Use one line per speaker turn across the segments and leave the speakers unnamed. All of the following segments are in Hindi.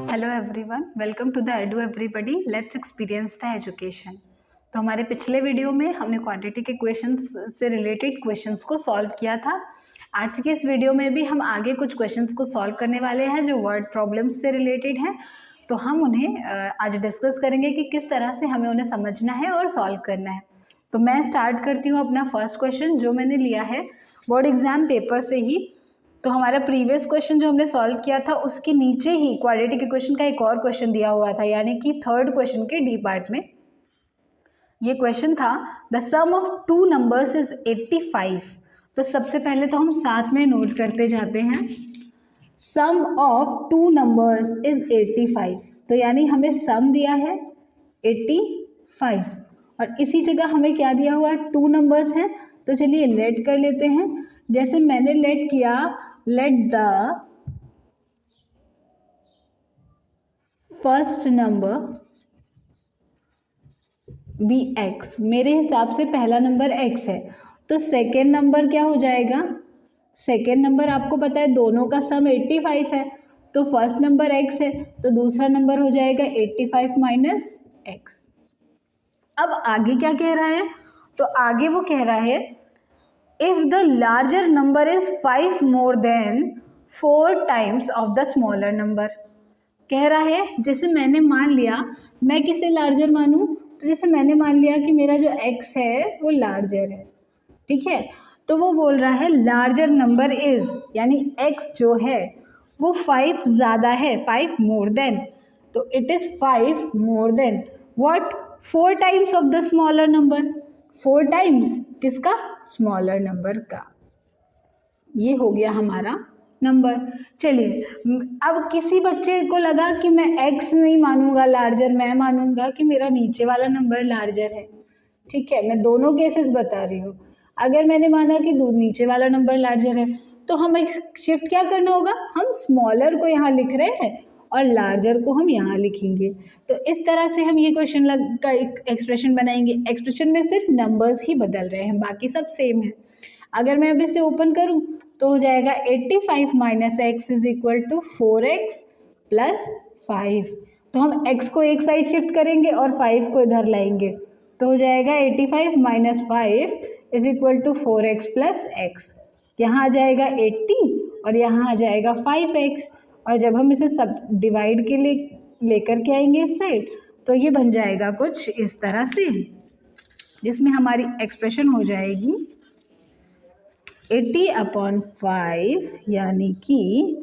Hello everyone, welcome to the edu everybody, let's experience the education. तो हमारे पिछले वीडियो में हमने क्वांटिटी के क्वेश्चंस से रिलेटेड क्वेश्चंस को सॉल्व किया था। आज के इस वीडियो में भी हम आगे कुछ क्वेश्चंस को सॉल्व करने वाले हैं जो वर्ड प्रॉब्लम्स से रिलेटेड हैं। तो हम उन्हें आज डिस्कस करेंगे कि किस तरह से हमें उन्हें समझना है और सॉल्व करना है। तो मैं स्टार्ट करती हूँ अपना फर्स्ट क्वेश्चन जो मैंने लिया है बोर्ड एग्जाम पेपर से ही। तो हमारा प्रीवियस क्वेश्चन जो हमने सॉल्व किया था उसके नीचे ही क्वाड्रेटिक इक्वेशन का एक और क्वेश्चन दिया हुआ था, यानी कि थर्ड क्वेश्चन के डी पार्ट में ये क्वेश्चन था the sum of two numbers is 85। तो सबसे पहले तो हम साथ में नोट करते जाते हैं, सम ऑफ टू नंबर्स इज 85। तो यानी हमें सम दिया है 85 और इसी जगह हमें क्या दिया हुआ है, टू नंबर्स हैं। तो चलिए लेट कर लेते हैं। जैसे मैंने लेट किया, let the first number be x. मेरे हिसाब से पहला नंबर एक्स है, तो सेकेंड नंबर क्या हो जाएगा, सेकेंड नंबर आपको पता है दोनों का सम 85 है, तो फर्स्ट नंबर एक्स है तो दूसरा नंबर हो जाएगा 85 माइनस एक्स। अब आगे क्या कह रहा है, तो आगे वो कह रहा है if the larger number is 5 more than 4 times of the smaller number. कह रहा है जैसे मैंने मान लिया, मैं किसे लार्जर मानूं, तो जैसे मैंने मान लिया कि मेरा जो x है वो लार्जर है, ठीक है। तो वो बोल रहा है लार्जर नंबर इज, यानी x जो है वो 5 ज़्यादा है, 5 मोर देन, तो it is 5 more than what, 4 times of the smaller number. 4 times किसका, स्मॉलर नंबर का। ये हो गया हमारा नंबर। चलिए अब किसी बच्चे को लगा कि मैं x नहीं मानूंगा लार्जर, मैं मानूंगा कि मेरा नीचे वाला नंबर लार्जर है, ठीक है। मैं दोनों केसेस बता रही हूँ। अगर मैंने माना कि नीचे वाला नंबर लार्जर है तो हमें शिफ्ट क्या करना होगा, हम स्मॉलर को यहाँ लिख रहे हैं और लार्जर को हम यहाँ लिखेंगे। तो इस तरह से हम ये क्वेश्चन का एक एक्सप्रेशन बनाएंगे। एक्सप्रेशन में सिर्फ नंबर्स ही बदल रहे हैं, बाकी सब सेम है। अगर मैं अब इसे ओपन करूँ तो हो जाएगा 85 minus x is equal to 4x plus 5। तो हम x को एक साइड शिफ्ट करेंगे और 5 को इधर लाएंगे, तो हो जाएगा 85 minus 5 is equal to 4x plus x। यहाँ आ जाएगा 80 और यहाँ आ जाएगा 5x, और जब हम इसे सब डिवाइड के लिए लेकर के आएंगे इस साइड तो ये बन जाएगा कुछ इस तरह से, जिसमें हमारी एक्सप्रेशन हो जाएगी 80/5 यानी कि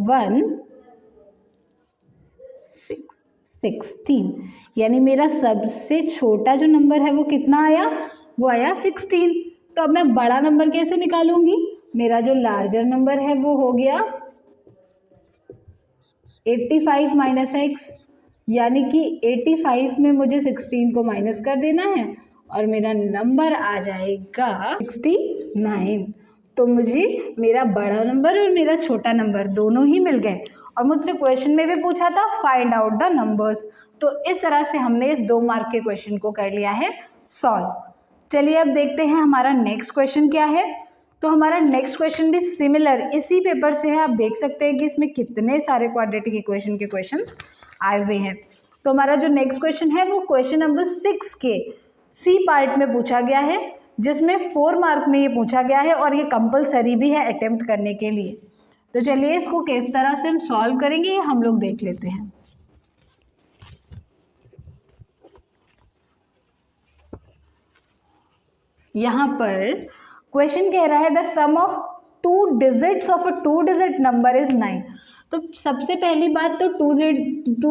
1/16। यानी मेरा सबसे छोटा जो नंबर है वो कितना आया, वो आया 16। तो अब मैं बड़ा नंबर कैसे निकालूंगी, मेरा जो लार्जर नंबर है वो हो गया 85 माइनस एक्स, यानी कि 85 में मुझे 16 को माइनस कर देना है और मेरा नंबर आ जाएगा 69। तो मुझे मेरा बड़ा नंबर और मेरा छोटा नंबर दोनों ही मिल गए। और मुझसे क्वेश्चन में भी पूछा था फाइंड आउट द नंबर्स। तो इस तरह से हमने इस 2 मार्क के क्वेश्चन को कर लिया है सॉल्व। चलिए अब देखते हैं हमारा नेक्स्ट क्वेश्चन क्या है। तो हमारा नेक्स्ट क्वेश्चन भी सिमिलर इसी पेपर से है। आप देख सकते हैं कि इसमें कितने सारे क्वाड्रेटिक इक्वेशन के क्वेश्चंस आए हुए हैं। तो हमारा जो नेक्स्ट क्वेश्चन है वो क्वेश्चन नंबर 6 के सी पार्ट में पूछा गया है, जिसमें 4 मार्क में ये पूछा गया है और ये कंपलसरी भी है अटेम्प्ट करने के लिए। तो चलिए इसको किस तरह से हम सॉल्व करेंगे हम लोग देख लेते हैं। यहाँ पर क्वेश्चन कह रहा है the sum of 2 digits of a 2 digit number is 9। तो सबसे पहली बात तो 2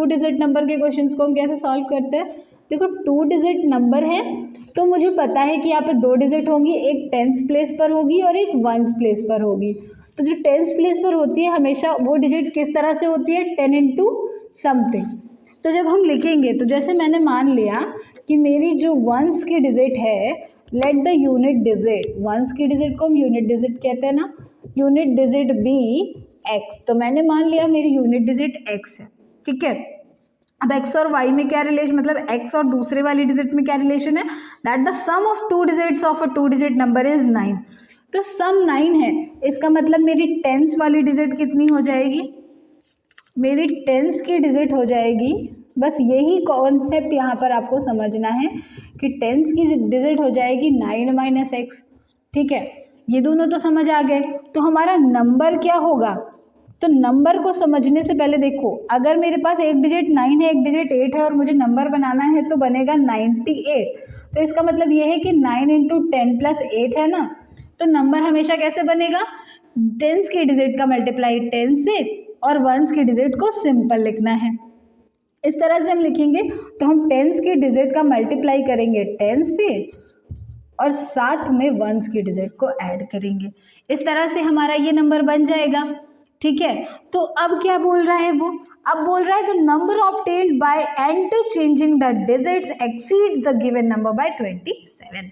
डिजिट नंबर के क्वेश्चंस को हम कैसे सॉल्व करते हैं। देखो 2 डिजिट नंबर है तो मुझे पता है कि यहाँ पे 2 डिजिट होंगी, एक टेंस प्लेस पर होगी और एक वंस प्लेस पर होगी। तो जो टेंस प्लेस पर होती है हमेशा वो डिजिट किस तरह से होती है, 10 इंटू समथिंग। तो जब हम लिखेंगे तो जैसे मैंने मान लिया कि मेरी जो वंस की डिजिट है, let the unit digit, ones की डिजिट को हम यूनिट डिजिट कहते हैं ना, यूनिट डिजिट बी एक्स। तो मैंने मान लिया मेरी यूनिट डिजिट एक्स है, ठीक है। अब x और y में क्या रिलेशन, मतलब x और दूसरे वाली डिजिट में क्या रिलेशन है, that the sum of 2 digits of a 2 digit number is 9। तो सम 9 है, इसका मतलब मेरी टेंस वाली डिजिट कितनी हो जाएगी, मेरी टेंस की डिजिट हो जाएगी, बस यही कॉन्सेप्ट यहाँ पर आपको समझना है कि टेंस की डिजिट हो जाएगी 9 - x। ठीक है, ये दोनों तो समझ आ गए। तो हमारा नंबर क्या होगा, तो नंबर को समझने से पहले देखो, अगर मेरे पास एक डिजिट 9 है, एक डिजिट 8 है और मुझे नंबर बनाना है तो बनेगा 98। तो इसका मतलब ये है कि 9 × 10 + 8 है ना, तो नंबर हमेशा कैसे बनेगा, टेंस की डिजिट का मल्टीप्लाई 10 से और वंस की डिजिट को सिंपल लिखना है। इस तरह से हम लिखेंगे, तो हम टेंस की डिजिट का मल्टीप्लाई करेंगे 10 से और साथ में वंस की डिजिट को ऐड करेंगे। इस तरह से हमारा ये नंबर बन जाएगा। ठीक है, तो अब क्या बोल रहा है वो, अब बोल रहा है the number obtained by interchanging the digits exceeds the given number by 27।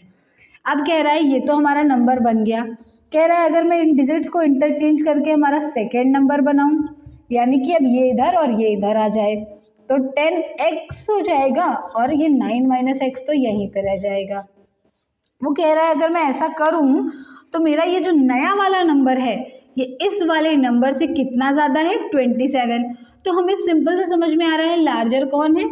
अब कह रहा है ये तो हमारा नंबर बन गया, कह रहा है अगर मैं इन डिजिट्स को इंटरचेंज करके हमारा सेकेंड नंबर बनाऊं, यानी कि अब ये इधर और ये इधर आ जाए, तो 10x हो जाएगा और ये 9 - x तो यहीं पे रह जाएगा। वो कह रहा है अगर मैं ऐसा करूं तो मेरा ये जो नया वाला नंबर है ये इस वाले नंबर से कितना ज़्यादा है, 27। तो हमें सिंपल से समझ में आ रहा है लार्जर कौन है,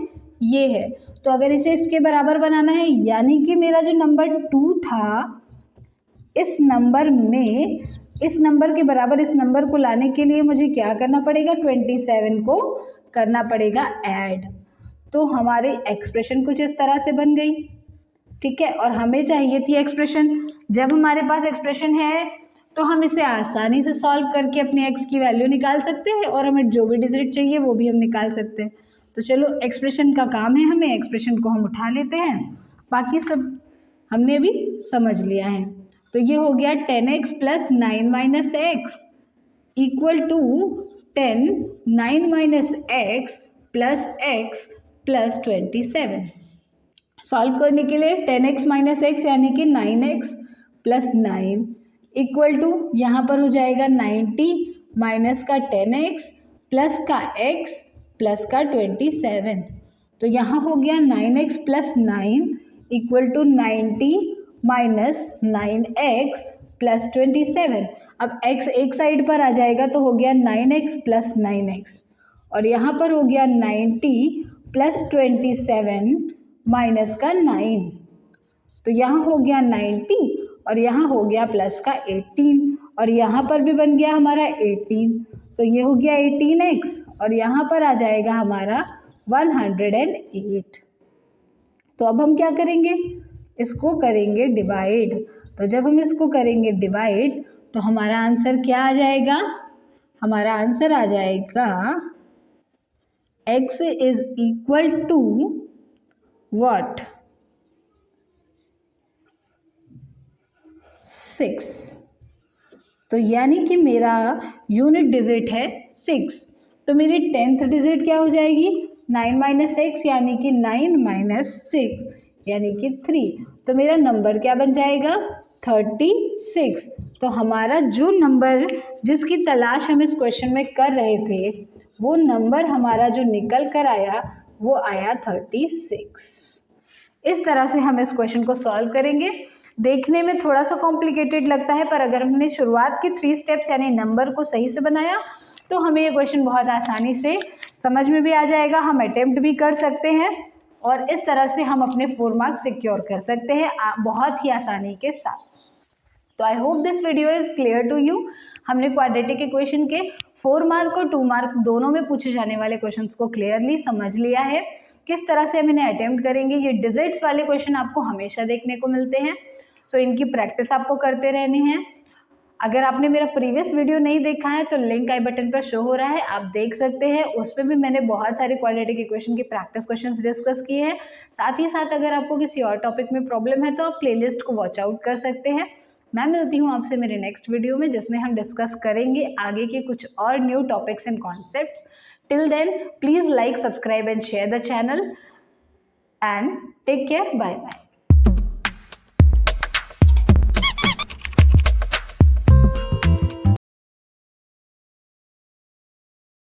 ये है। तो अगर इसे इसके बराबर बनाना है, यानी कि मेरा जो नंबर 2 था, इस नंबर में इस नंबर के बराबर इस नंबर को लाने के लिए मुझे क्या करना पड़ेगा, 27 को करना पड़ेगा ऐड। तो हमारी एक्सप्रेशन कुछ इस तरह से बन गई। ठीक है, और हमें चाहिए थी एक्सप्रेशन। जब हमारे पास एक्सप्रेशन है तो हम इसे आसानी से सॉल्व करके अपनी एक्स की वैल्यू निकाल सकते हैं और हमें जो भी डिजिट चाहिए वो भी हम निकाल सकते हैं। तो चलो एक्सप्रेशन का काम है, हमें एक्सप्रेशन को हम उठा लेते हैं, बाकी सब हमने अभी समझ लिया है। तो ये हो गया 10x + 9 - x equal to 10 9 - x + x + 27। Solve करने के लिए 10x - x यानी कि 9x + 9 इक्वल टू यहाँ पर हो जाएगा 90 माइनस का 10x प्लस का x प्लस का 27। तो यहाँ हो गया 9x + 9 equal to 90 minus 9x + 27। अब x एक साइड पर आ जाएगा तो हो गया 9x + 9x और यहाँ पर हो गया 90 + 27 माइनस का 9। तो यहाँ हो गया 90 और यहाँ हो गया प्लस का 18 और यहाँ पर भी बन गया हमारा 18। तो ये हो गया 18x और यहाँ पर आ जाएगा हमारा 108। तो अब हम क्या करेंगे, इसको करेंगे डिवाइड। तो जब हम इसको करेंगे डिवाइड तो हमारा आंसर क्या आ जाएगा, हमारा आंसर आ जाएगा x is equal to what, 6। तो यानी कि मेरा यूनिट डिजिट है 6। तो मेरी 10th डिजिट क्या हो जाएगी, 9 - x यानी कि 9 - 6 यानी कि 3। तो मेरा नंबर क्या बन जाएगा, 36। तो हमारा जो नंबर जिसकी तलाश हम इस क्वेश्चन में कर रहे थे वो नंबर हमारा जो निकल कर आया वो आया 36। इस तरह से हम इस क्वेश्चन को सॉल्व करेंगे। देखने में थोड़ा सा कॉम्प्लिकेटेड लगता है, पर अगर हमने शुरुआत के 3 स्टेप्स यानी नंबर को सही से बनाया तो हमें ये क्वेश्चन बहुत आसानी से समझ में भी आ जाएगा, हम अटेम्प्ट भी कर सकते हैं और इस तरह से हम अपने 4 मार्क्स सिक्योर कर सकते हैं बहुत ही आसानी के साथ। तो I hope this video is clear to you. हमने क्वाड्रेटिक इक्वेशन के 4 मार्क और 2 मार्क दोनों में पूछे जाने वाले क्वेश्चंस को क्लियरली समझ लिया है। किस तरह से हम इन्हें अटेम्प्ट करेंगे, ये डिजिट्स वाले क्वेश्चन आपको हमेशा देखने को मिलते हैं, सो इनकी प्रैक्टिस आपको करते रहनी है। अगर आपने मेरा प्रीवियस वीडियो नहीं देखा है तो लिंक आई बटन पर शो हो रहा है, आप देख सकते हैं। उसमें भी मैंने बहुत सारे क्वाड्रेटिक इक्वेशन की प्रैक्टिस क्वेश्चंस डिस्कस किए हैं। साथ ही साथ अगर आपको किसी और टॉपिक में प्रॉब्लम है तो आप प्लेलिस्ट को वॉच आउट कर सकते हैं। मैं मिलती हूँ आपसे मेरे नेक्स्ट वीडियो में, जिसमें हम डिस्कस करेंगे आगे के कुछ और new topics and concepts. Till then please like, subscribe and share the channel and take care, bye bye.